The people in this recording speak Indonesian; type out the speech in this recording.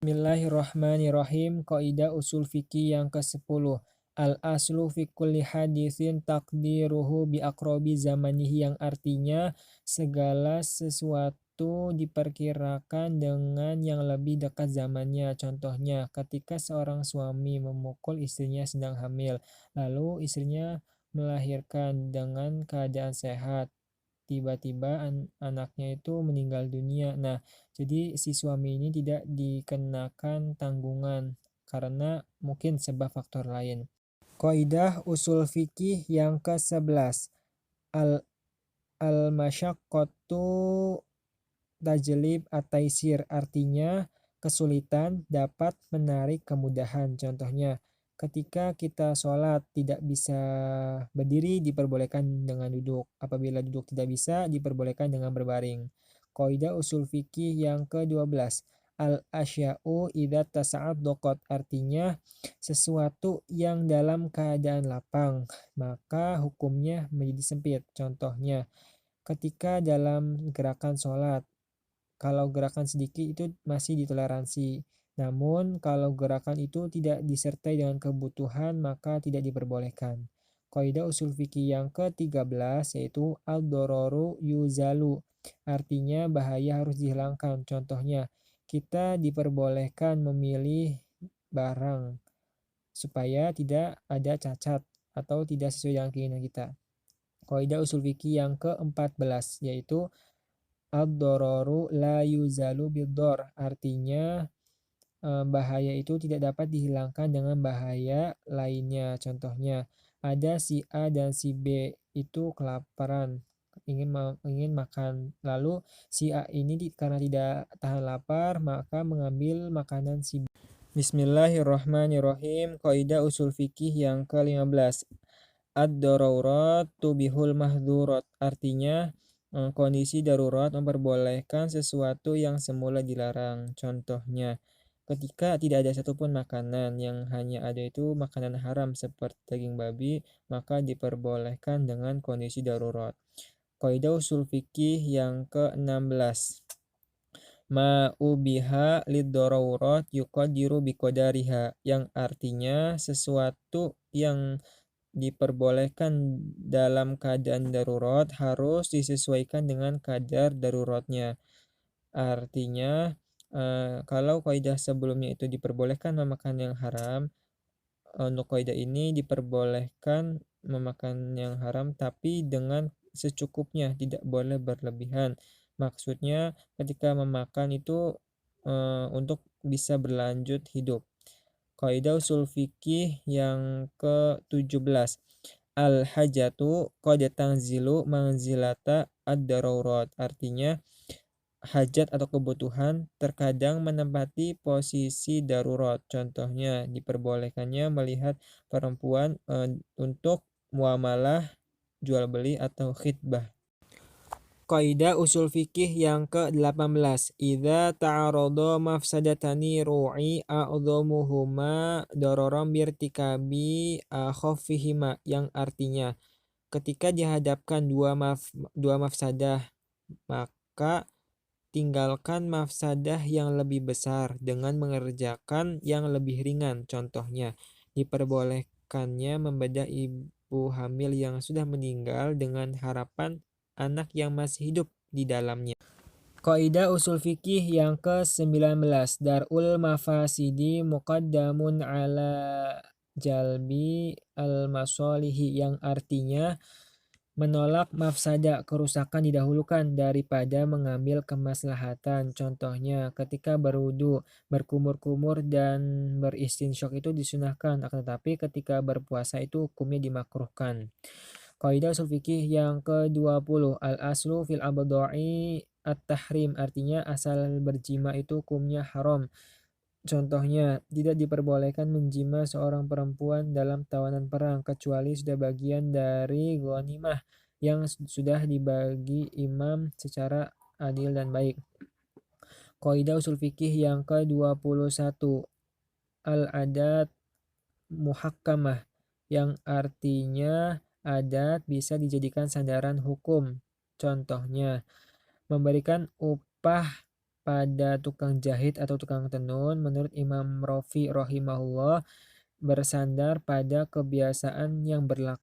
Bismillahirrahmanirrahim. Kaidah usul fikih yang ke-10. Al-aslu fi kulli haditsin taqdiruhu bi aqrabi zamanihi, yang artinya segala sesuatu diperkirakan dengan yang lebih dekat zamannya. Contohnya, ketika seorang suami memukul istrinya sedang hamil, lalu istrinya melahirkan dengan keadaan sehat. Tiba-tiba anaknya itu meninggal dunia. Nah, jadi si suami ini tidak dikenakan tanggungan karena mungkin sebab faktor lain. Kaidah usul fikih yang ke-11. Al al-masyaqqatu tajlib at-taisir, artinya kesulitan dapat menarik kemudahan. Contohnya, ketika kita sholat tidak bisa berdiri diperbolehkan dengan duduk. Apabila duduk tidak bisa diperbolehkan dengan berbaring. Kaidah usul fikih yang ke-12. Al-asya'u idza tasa'addaqat, artinya sesuatu yang dalam keadaan lapang, maka hukumnya menjadi sempit. Contohnya, ketika dalam gerakan sholat, kalau gerakan sedikit itu masih ditoleransi. Namun, kalau gerakan itu tidak disertai dengan kebutuhan, maka tidak diperbolehkan. Kaidah usul fikih yang ke-13 yaitu al-dororu yuzalu. Artinya bahaya harus dihilangkan. Contohnya, kita diperbolehkan memilih barang supaya tidak ada cacat atau tidak sesuai dengan keinginan kita. Kaidah usul fikih yang ke-14 yaitu ad-dororu la yuzalu bid-dor, artinya bahaya itu tidak dapat dihilangkan dengan bahaya lainnya. Contohnya, ada si A dan si B itu kelaparan, ingin makan. Lalu si A ini karena tidak tahan lapar, maka mengambil makanan si B. Bismillahirrahmanirrahim. Kaidah usul fikih yang ke-15. Ad-darurat tubihul mahdzurat, artinya kondisi darurat memperbolehkan sesuatu yang semula dilarang. Contohnya, ketika tidak ada satupun makanan, yang hanya ada itu makanan haram seperti daging babi, maka diperbolehkan dengan kondisi darurat. Kaidah usul fikih yang ke-16. Ma ubiha lid-darurat yuqadiru biqadariha, yang artinya sesuatu yang diperbolehkan dalam keadaan darurat harus disesuaikan dengan kadar daruratnya. Artinya, kalau kaidah sebelumnya itu diperbolehkan memakan yang haram, untuk kaidah ini diperbolehkan memakan yang haram tapi dengan secukupnya, tidak boleh berlebihan. Maksudnya ketika memakan itu untuk bisa berlanjut hidup. Kaidah usul fikih yang ke-17. Al-hajatu qad tanzilu manzilata ad-darurat, artinya hajat atau kebutuhan terkadang menempati posisi darurat. Contohnya, diperbolehkannya melihat perempuan untuk muamalah, jual beli atau khitbah. Kaidah usul fikih yang ke-18. Idza ta'arada mafsadatani ru'i a'dhamuhuma dararan birtikabi khaffihima, yang artinya ketika dihadapkan dua mafsadah, maka tinggalkan mafsadah yang lebih besar dengan mengerjakan yang lebih ringan. Contohnya, diperbolehkannya membedah ibu hamil yang sudah meninggal dengan harapan anak yang masih hidup di dalamnya. Kaidah usul fikih yang ke-19. Darul mafasidi muqaddamun ala jalbi al-masalihi, yang artinya menolak mafsada, kerusakan didahulukan daripada mengambil kemaslahatan. Contohnya, ketika berwudu, berkumur-kumur dan beristinsyak itu disunahkan, akan tetapi ketika berpuasa itu hukumnya dimakruhkan. Kaidah usul fikih yang ke-20. Al-aslu fil abda'i at-tahrim, artinya asal berjima itu hukumnya haram. Contohnya, tidak diperbolehkan menjima seorang perempuan dalam tawanan perang, kecuali sudah bagian dari ghanimah yang sudah dibagi imam secara adil dan baik. Kaidah usul fikih yang ke-21. Al-adat muhakkamah, yang artinya adat bisa dijadikan sandaran hukum. Contohnya, memberikan upah pada tukang jahit atau tukang tenun, menurut Imam Rafi rahimahullah, bersandar pada kebiasaan yang berlaku